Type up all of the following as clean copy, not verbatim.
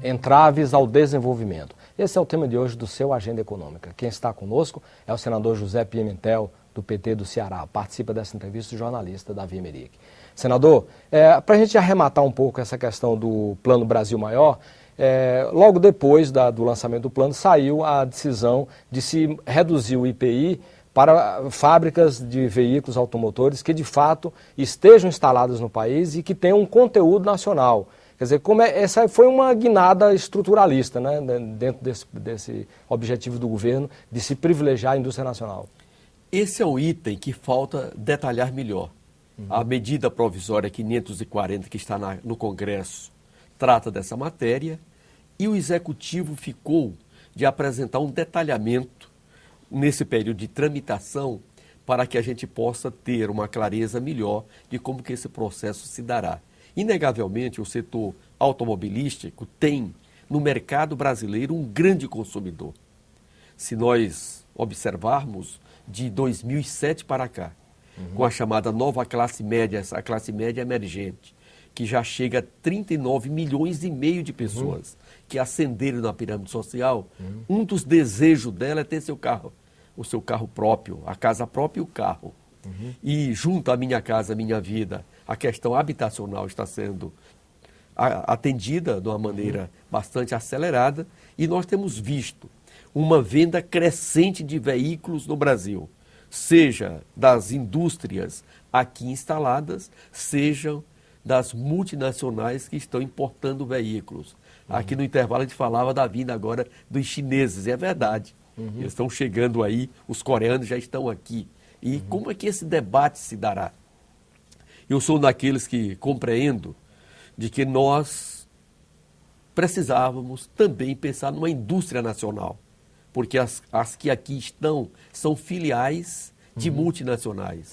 entraves ao desenvolvimento. Esse é o tema de hoje do seu Agenda Econômica. Quem está conosco é o senador José Pimentel, do PT do Ceará. Participa dessa entrevista o jornalista Davi Emerick. Senador, para a gente arrematar um pouco essa questão do Plano Brasil Maior, logo depois do lançamento do plano, saiu a decisão de se reduzir o IPI para fábricas de veículos automotores que, de fato, estejam instaladas no país e que tenham um conteúdo nacional. Quer dizer, essa foi uma guinada estruturalista, né, dentro desse objetivo do governo de se privilegiar a indústria nacional. Esse é um item que falta detalhar melhor. A medida provisória 540 que está no Congresso trata dessa matéria e o Executivo ficou de apresentar um detalhamento nesse período de tramitação para que a gente possa ter uma clareza melhor de como que esse processo se dará. Inegavelmente, o setor automobilístico tem no mercado brasileiro um grande consumidor. Se nós observarmos de 2007 para cá, com a chamada nova classe média, a classe média emergente, que já chega a 39 milhões e meio de pessoas que ascenderam na pirâmide social, um dos desejos dela é ter seu carro, o seu carro próprio, a casa própria e o carro. E junto à Minha Casa Minha Vida, a questão habitacional está sendo atendida de uma maneira bastante acelerada e nós temos visto uma venda crescente de veículos no Brasil, seja das indústrias aqui instaladas, sejam das multinacionais que estão importando veículos. Aqui no intervalo a gente falava da vinda agora dos chineses, e é verdade. Eles estão chegando aí, os coreanos já estão aqui. E como é que esse debate se dará? Eu sou daqueles que compreendo de que nós precisávamos também pensar numa indústria nacional, porque as que aqui estão são filiais de multinacionais.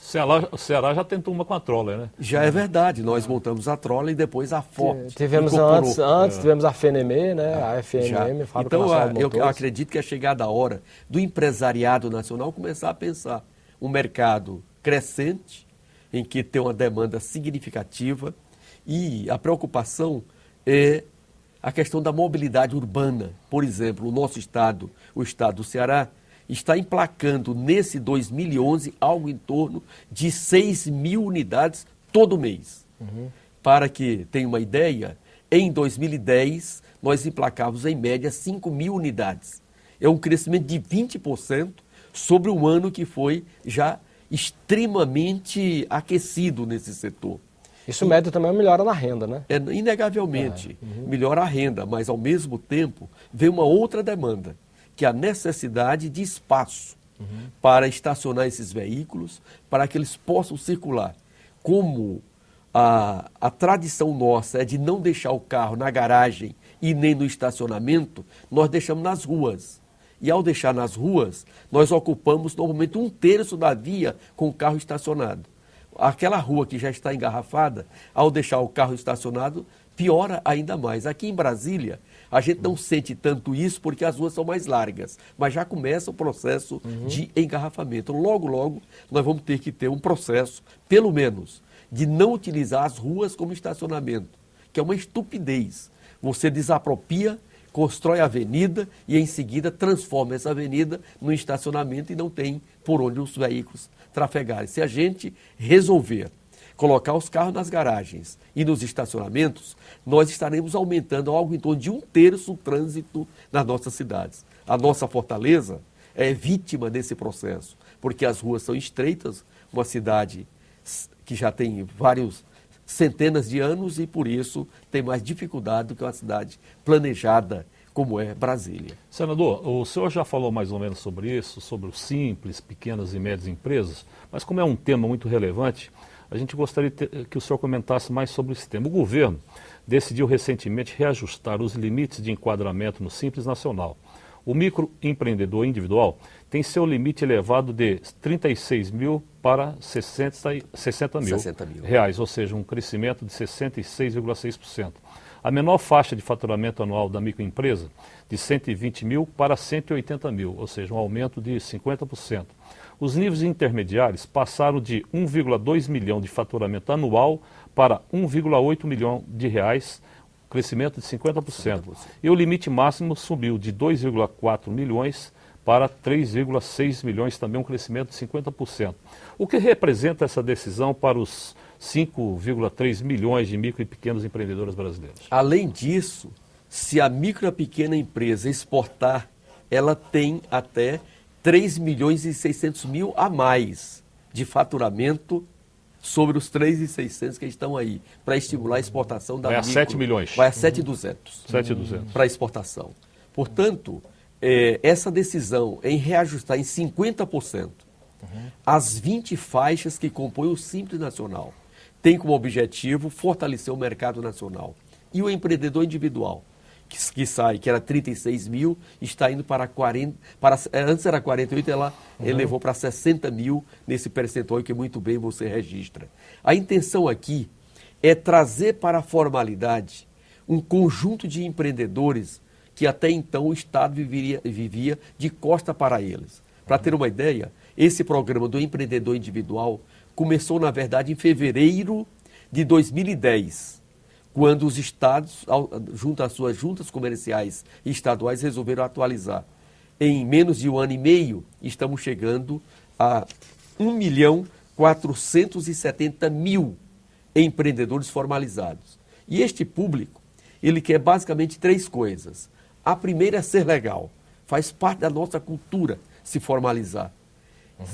O Ceará já tentou uma com a Troller, né? Já é verdade, nós montamos a Troller e depois a Ford. Tivemos tivemos a FNME, né? A FNM, Fábrica Nacional de Motores. Eu acredito que é chegada a hora do empresariado nacional começar a pensar um mercado crescente, em que tem uma demanda significativa, e a preocupação é a questão da mobilidade urbana. Por exemplo, o nosso estado, o estado do Ceará, está emplacando nesse 2011 algo em torno de 6 mil unidades todo mês. Para que tenha uma ideia, em 2010 nós emplacávamos em média 5 mil unidades. É um crescimento de 20% sobre um ano que foi já extremamente aquecido nesse setor. Isso mede também uma melhora na renda, né? Inegavelmente, melhora a renda, mas ao mesmo tempo vem uma outra demanda, que é a necessidade de espaço para estacionar esses veículos, para que eles possam circular. Como a tradição nossa é de não deixar o carro na garagem e nem no estacionamento, nós deixamos nas ruas. E ao deixar nas ruas, nós ocupamos normalmente 1/3 da via com o carro estacionado. Aquela rua que já está engarrafada, ao deixar o carro estacionado, piora ainda mais. Aqui em Brasília, a gente não sente tanto isso porque as ruas são mais largas, mas já começa o processo de engarrafamento. Logo, logo, nós vamos ter que ter um processo, pelo menos, de não utilizar as ruas como estacionamento, que é uma estupidez. Você desapropria, constrói a avenida e em seguida transforma essa avenida num estacionamento e não tem por onde os veículos trafegarem. Se a gente resolver colocar os carros nas garagens e nos estacionamentos, nós estaremos aumentando algo em torno de 1/3 o trânsito nas nossas cidades. A nossa Fortaleza é vítima desse processo, porque as ruas são estreitas, uma cidade que já tem centenas de anos e por isso tem mais dificuldade do que uma cidade planejada como é Brasília. Senador, o senhor já falou mais ou menos sobre isso, sobre o simples, pequenas e médias empresas, mas como é um tema muito relevante, a gente gostaria que o senhor comentasse mais sobre esse tema. O governo decidiu recentemente reajustar os limites de enquadramento no Simples Nacional. O microempreendedor individual tem seu limite elevado de 36 mil para 60 mil reais, ou seja, um crescimento de 66,6%. A menor faixa de faturamento anual da microempresa, de 120 mil para 180 mil, ou seja, um aumento de 50%. Os níveis intermediários passaram de 1,2 milhão de faturamento anual para 1,8 milhão de reais, crescimento de 50%. E o limite máximo subiu de 2,4 milhões para 3,6 milhões, também um crescimento de 50%. O que representa essa decisão para os 5,3 milhões de micro e pequenos empreendedores brasileiros? Além disso, se a micro e a pequena empresa exportar, ela tem até 3 milhões e 600 mil a mais de faturamento sobre os 3.600 que estão aí, para estimular a exportação da micro. Vai a 7 milhões. Vai a 7.200. 7.200. Para exportação. Portanto, essa decisão em reajustar em 50% as 20 faixas que compõem o Simples Nacional tem como objetivo fortalecer o mercado nacional. E o empreendedor individual, que sai, que era 36 mil, está indo para 40, antes era 48, ela elevou para 60 mil nesse percentual que muito bem você registra. A intenção aqui é trazer para a formalidade um conjunto de empreendedores que até então o Estado vivia de costa para eles. Para ter uma ideia, esse programa do empreendedor individual começou, na verdade, em fevereiro de 2010, quando os estados, junto às suas juntas comerciais e estaduais, resolveram atualizar. Em menos de um ano e meio, estamos chegando a 1.470.000 empreendedores formalizados. E este público, ele quer basicamente 3 coisas. A primeira é ser legal, faz parte da nossa cultura se formalizar.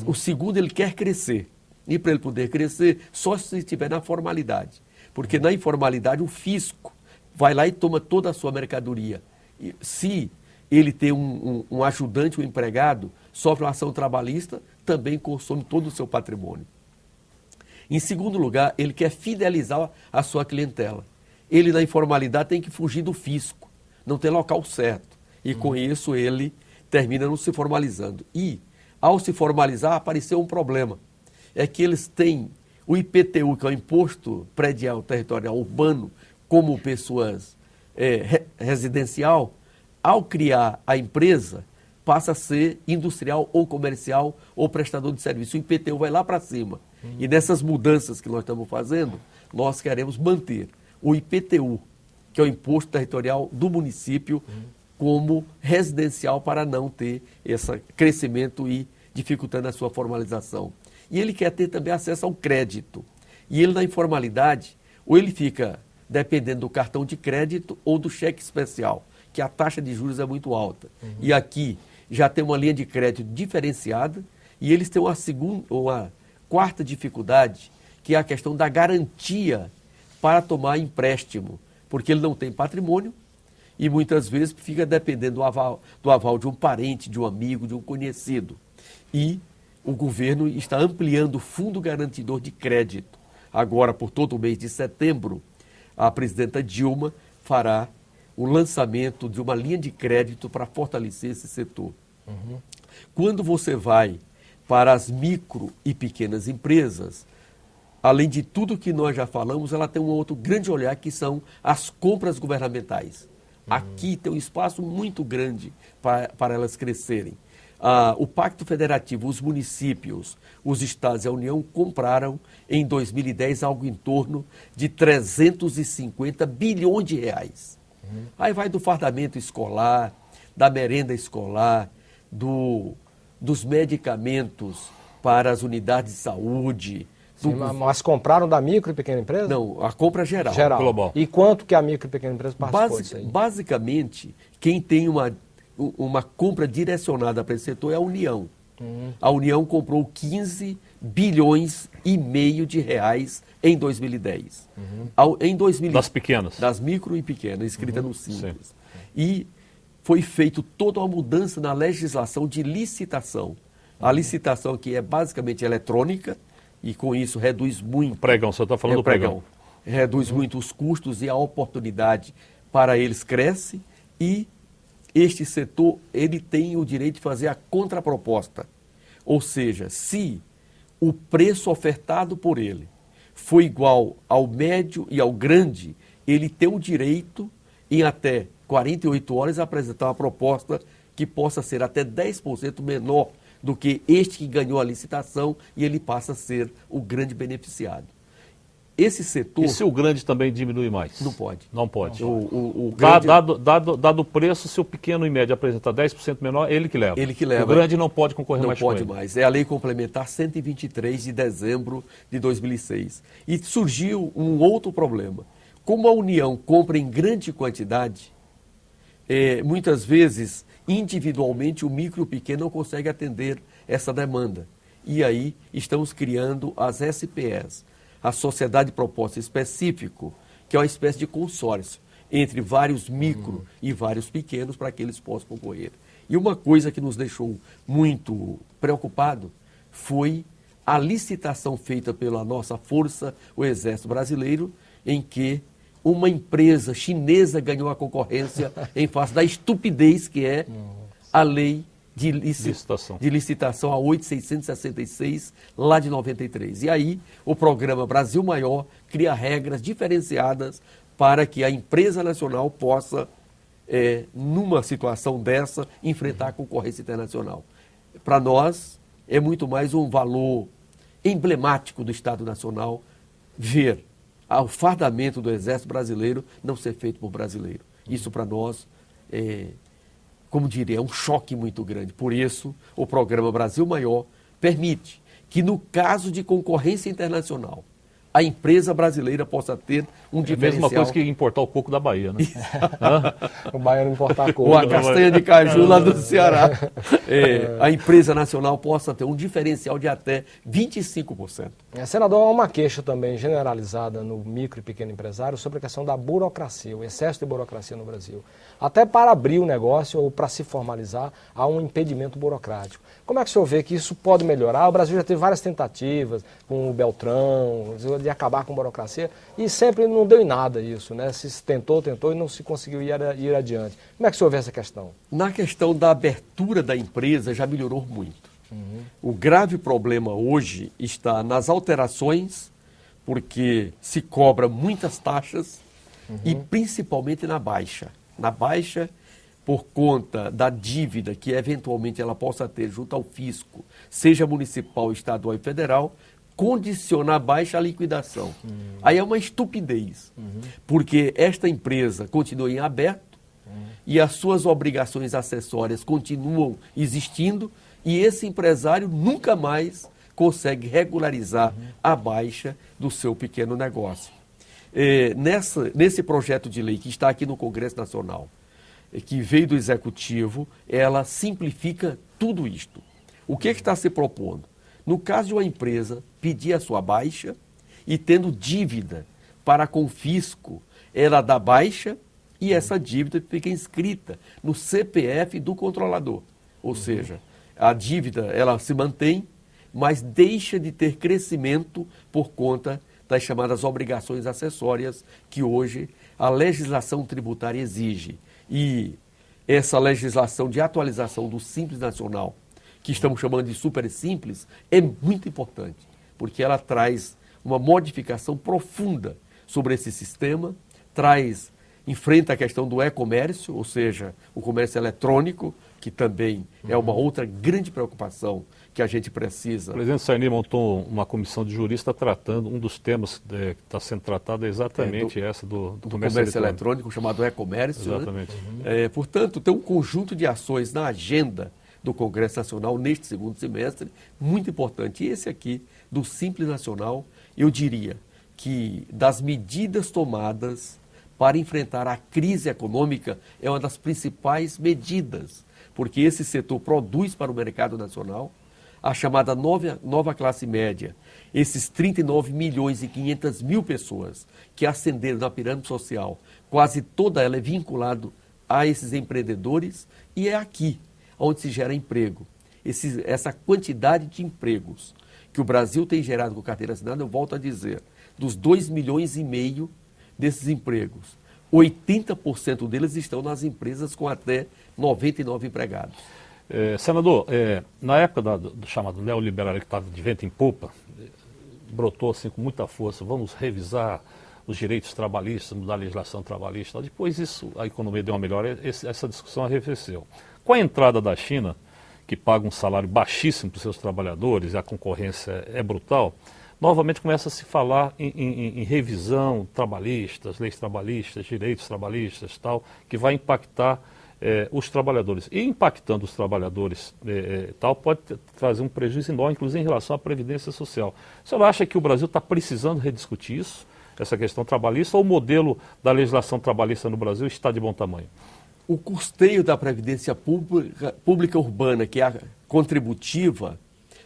O segundo, ele quer crescer. E para ele poder crescer, só se estiver na formalidade. Porque na informalidade o fisco vai lá e toma toda a sua mercadoria. E se ele tem um ajudante, um empregado, sofre uma ação trabalhista, também consome todo o seu patrimônio. Em segundo lugar, ele quer fidelizar a sua clientela. Ele na informalidade tem que fugir do fisco, não tem local certo. E com isso ele termina não se formalizando. E ao se formalizar apareceu um problema. É que eles têm o IPTU, que é o Imposto Predial Territorial Urbano, como pessoas residencial, ao criar a empresa, passa a ser industrial ou comercial ou prestador de serviço. O IPTU vai lá para cima. E nessas mudanças que nós estamos fazendo, nós queremos manter o IPTU, que é o Imposto Territorial do município, como residencial para não ter esse crescimento e dificultando a sua formalização. E ele quer ter também acesso ao crédito. E ele, na informalidade, ou ele fica dependendo do cartão de crédito ou do cheque especial, que a taxa de juros é muito alta. E aqui já tem uma linha de crédito diferenciada e eles têm uma quarta dificuldade, que é a questão da garantia para tomar empréstimo, porque ele não tem patrimônio e muitas vezes fica dependendo do aval de um parente, de um amigo, de um conhecido. E o governo está ampliando o Fundo Garantidor de Crédito. Agora, por todo o mês de setembro, a presidenta Dilma fará o lançamento de uma linha de crédito para fortalecer esse setor. Quando você vai para as micro e pequenas empresas, além de tudo que nós já falamos, ela tem um outro grande olhar, que são as compras governamentais. Aqui tem um espaço muito grande para elas crescerem. O Pacto Federativo, os municípios, os estados e a União compraram em 2010 algo em torno de 350 bilhões de reais. Aí vai do fardamento escolar, da merenda escolar, dos medicamentos para as unidades de saúde. Sim, mas compraram da micro e pequena empresa? Não, a compra geral. Global. E quanto que a micro e pequena empresa participou disso aí? Basicamente, quem tem uma compra direcionada para esse setor é a União. A União comprou 15 bilhões e meio de reais em 2010. Das pequenas? Das micro e pequenas, escrita no Simples. E foi feita toda uma mudança na legislação de licitação. A licitação que é basicamente eletrônica e com isso reduz muito... Pregão, você está falando do pregão. Reduz muito os custos e a oportunidade para eles cresce e este setor, ele tem o direito de fazer a contraproposta. Ou seja, se o preço ofertado por ele for igual ao médio e ao grande, ele tem o direito, em até 48 horas, apresentar uma proposta que possa ser até 10% menor do que este que ganhou a licitação e ele passa a ser o grande beneficiado. esse setor... E se o grande também diminui mais? Não pode. Não pode. O grande... Dado o preço, se o pequeno e médio apresentar 10% menor, ele que leva. Ele que leva. O grande não pode concorrer mais com ele. Não pode mais. É a Lei Complementar 123 de dezembro de 2006. E surgiu um outro problema. Como a União compra em grande quantidade, muitas vezes, individualmente, o micro e o pequeno não consegue atender essa demanda. E aí estamos criando as SPEs, a Sociedade de Propósito Específico, que é uma espécie de consórcio entre vários micro e vários pequenos para que eles possam concorrer. E uma coisa que nos deixou muito preocupado foi a licitação feita pela nossa força, o Exército Brasileiro, em que uma empresa chinesa ganhou a concorrência em face da estupidez que é a lei de licitação a 8.666, lá de 93. E aí, o programa Brasil Maior cria regras diferenciadas para que a empresa nacional possa, numa situação dessa, enfrentar a concorrência internacional. Para nós, é muito mais um valor emblemático do Estado Nacional ver o fardamento do Exército Brasileiro não ser feito por brasileiro. Isso, para nós, como diria, é um choque muito grande. Por isso, o programa Brasil Maior permite que, no caso de concorrência internacional, a empresa brasileira possa ter um diferencial. É a mesma coisa que importar o coco da Bahia, né? O baiano importar coco. Ou a castanha de caju lá do Ceará. A empresa nacional possa ter um diferencial de até 25%. Senador, há uma queixa também generalizada no micro e pequeno empresário sobre a questão da burocracia, o excesso de burocracia no Brasil. Até para abrir o negócio ou para se formalizar, há um impedimento burocrático. Como é que o senhor vê que isso pode melhorar? O Brasil já teve várias tentativas com o Beltrão, de acabar com a burocracia, e sempre não deu em nada isso, né? Se tentou e não se conseguiu ir adiante. Como é que o senhor vê essa questão? Na questão da abertura da empresa já melhorou muito. O grave problema hoje está nas alterações, porque se cobra muitas taxas e principalmente na baixa. Na baixa, por conta da dívida que eventualmente ela possa ter junto ao fisco, seja municipal, estadual e federal, condicionar baixa a liquidação. Aí é uma estupidez, porque esta empresa continua em aberto e as suas obrigações acessórias continuam existindo e esse empresário nunca mais consegue regularizar a baixa do seu pequeno negócio. Nesse projeto de lei que está aqui no Congresso Nacional, que veio do Executivo, ela simplifica tudo isto. O que está se propondo? No caso de uma empresa pedir a sua baixa e tendo dívida para com o fisco, ela dá baixa e essa dívida fica inscrita no CPF do controlador. Ou seja, a dívida ela se mantém, mas deixa de ter crescimento por conta das chamadas obrigações acessórias que hoje a legislação tributária exige. E essa legislação de atualização do Simples Nacional, que estamos chamando de Super Simples, é muito importante, porque ela traz uma modificação profunda sobre esse sistema, enfrenta a questão do e-comércio, ou seja, o comércio eletrônico, que também é uma outra grande preocupação que a gente precisa. O presidente Sarney montou uma comissão de juristas tratando, um dos temas que está sendo tratado é exatamente essa do comércio eletrônico, chamado e-comércio. Exatamente. Né? Portanto, tem um conjunto de ações na agenda do Congresso Nacional neste segundo semestre, muito importante. E esse aqui, do Simples Nacional, eu diria que das medidas tomadas para enfrentar a crise econômica é uma das principais medidas, porque esse setor produz para o mercado nacional a chamada nova classe média, esses 39 milhões e 500 mil pessoas que ascenderam na pirâmide social, quase toda ela é vinculada a esses empreendedores e é aqui onde se gera emprego. Essa quantidade de empregos que o Brasil tem gerado com carteira assinada, eu volto a dizer, dos 2,5 milhões desses empregos, 80% deles estão nas empresas com até 99 empregados. Senador, na época do chamado neoliberalismo que estava de vento em popa, brotou assim com muita força, vamos revisar os direitos trabalhistas, mudar a legislação trabalhista. Depois a economia deu uma melhora, essa discussão arrefeceu. Com a entrada da China, que paga um salário baixíssimo para os seus trabalhadores, e a concorrência é brutal, novamente começa a se falar em revisão trabalhista, leis trabalhistas, direitos trabalhistas, tal, que vai impactar os trabalhadores. E impactando os trabalhadores tal, pode trazer um prejuízo enorme, inclusive em relação à Previdência Social. O senhor acha que o Brasil está precisando rediscutir isso, essa questão trabalhista, ou o modelo da legislação trabalhista no Brasil está de bom tamanho? O custeio da Previdência Pública Urbana, que é a contributiva,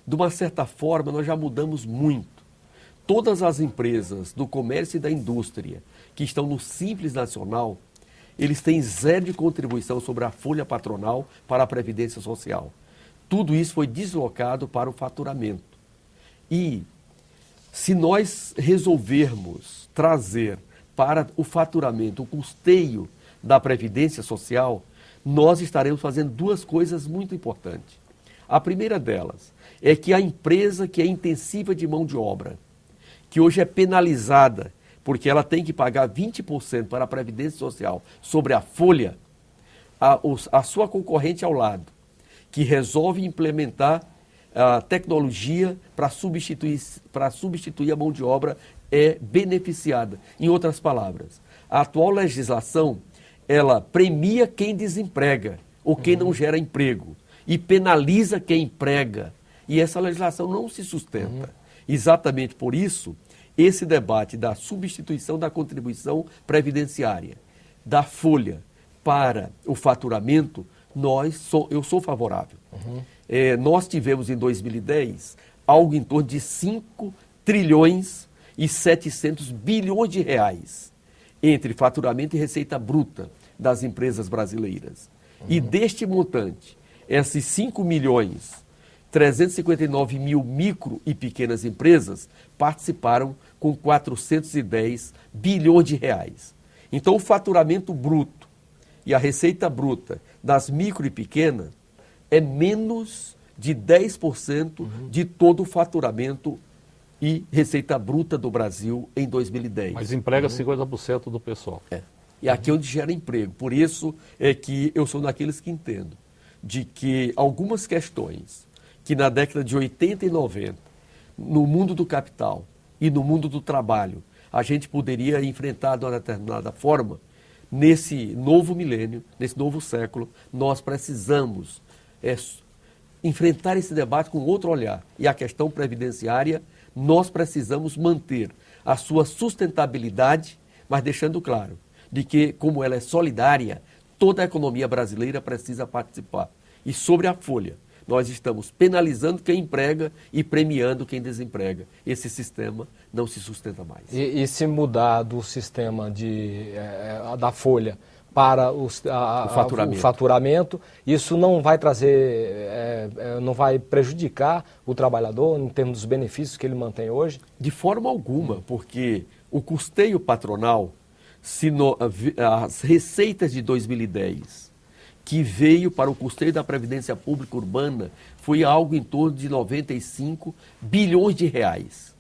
de uma certa forma nós já mudamos muito. Todas as empresas do comércio e da indústria que estão no Simples Nacional, eles têm zero de contribuição sobre a folha patronal para a Previdência Social. Tudo isso foi deslocado para o faturamento. E se nós resolvermos trazer para o faturamento o custeio da Previdência Social, nós estaremos fazendo duas coisas muito importantes. A primeira delas é que a empresa que é intensiva de mão de obra, que hoje é penalizada porque ela tem que pagar 20% para a Previdência Social sobre a folha, a sua concorrente ao lado, que resolve implementar a tecnologia para substituir a mão de obra, é beneficiada. Em outras palavras, a atual legislação, ela premia quem desemprega ou quem não gera emprego e penaliza quem emprega. E essa legislação não se sustenta. Exatamente por isso, esse debate da substituição da contribuição previdenciária, da folha para o faturamento, eu sou favorável. Nós tivemos em 2010 algo em torno de 5 trilhões e 700 bilhões de reais entre faturamento e receita bruta das empresas brasileiras. E deste montante, esses 5 milhões 359 mil micro e pequenas empresas participaram com 410 bilhões de reais. Então, o faturamento bruto e a receita bruta das micro e pequenas é menos de 10% de todo o faturamento e receita bruta do Brasil em 2010. Mas emprega 50% do pessoal. E aqui é onde gera emprego. Por isso é que eu sou daqueles que entendo de que algumas questões que na década de 80 e 90, no mundo do capital e no mundo do trabalho, a gente poderia enfrentar de uma determinada forma, nesse novo milênio, nesse novo século, nós precisamos enfrentar esse debate com outro olhar. E a questão previdenciária, nós precisamos manter a sua sustentabilidade, mas deixando claro de que, como ela é solidária, toda a economia brasileira precisa participar. E sobre a folha, nós estamos penalizando quem emprega e premiando quem desemprega. Esse sistema não se sustenta mais. E se mudar do sistema da folha para o faturamento, isso não vai trazer, não vai prejudicar o trabalhador em termos dos benefícios que ele mantém hoje? De forma alguma, porque o custeio patronal, as receitas de 2010, que veio para o custeio da Previdência Pública Urbana, foi algo em torno de 95 bilhões de reais.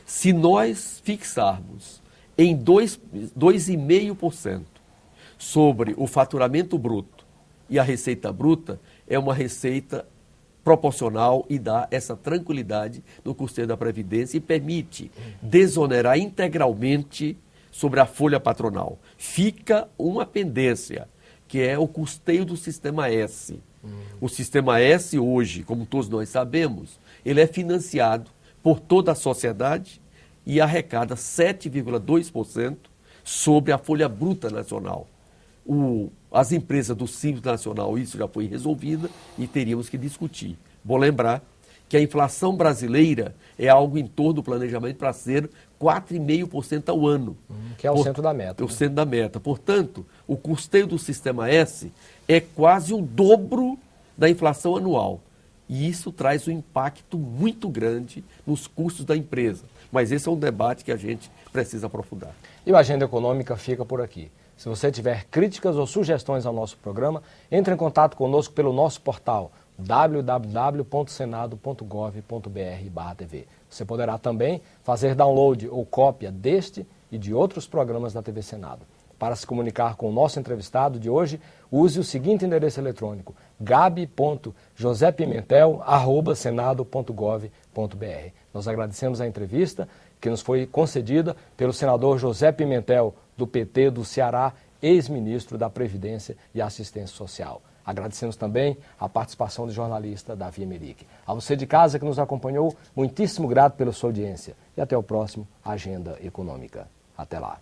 Se nós fixarmos em 2,5% sobre o faturamento bruto e a receita bruta, é uma receita proporcional e dá essa tranquilidade no custeio da Previdência e permite desonerar integralmente sobre a folha patronal. Fica uma pendência, que é o custeio do Sistema S. O Sistema S hoje, como todos nós sabemos, ele é financiado por toda a sociedade e arrecada 7,2% sobre a folha bruta nacional. As empresas do Simples Nacional, isso já foi resolvido e teríamos que discutir. Vou lembrar que a inflação brasileira é algo em torno do planejamento para ser 4,5% ao ano. Que é o centro da meta. É o centro da meta. Portanto, o custeio do Sistema S é quase o dobro da inflação anual. E isso traz um impacto muito grande nos custos da empresa. Mas esse é um debate que a gente precisa aprofundar. E o Agenda Econômica fica por aqui. Se você tiver críticas ou sugestões ao nosso programa, entre em contato conosco pelo nosso portal www.senado.gov.br/TV. Você poderá também fazer download ou cópia deste e de outros programas da TV Senado. Para se comunicar com o nosso entrevistado de hoje, use o seguinte endereço eletrônico: gabi.josepimentel@senado.gov.br. Nós agradecemos a entrevista que nos foi concedida pelo senador José Pimentel, do PT do Ceará, ex-ministro da Previdência e Assistência Social. Agradecemos também a participação do jornalista Davi Emerick. A você de casa que nos acompanhou, muitíssimo grato pela sua audiência. E até o próximo Agenda Econômica. Até lá.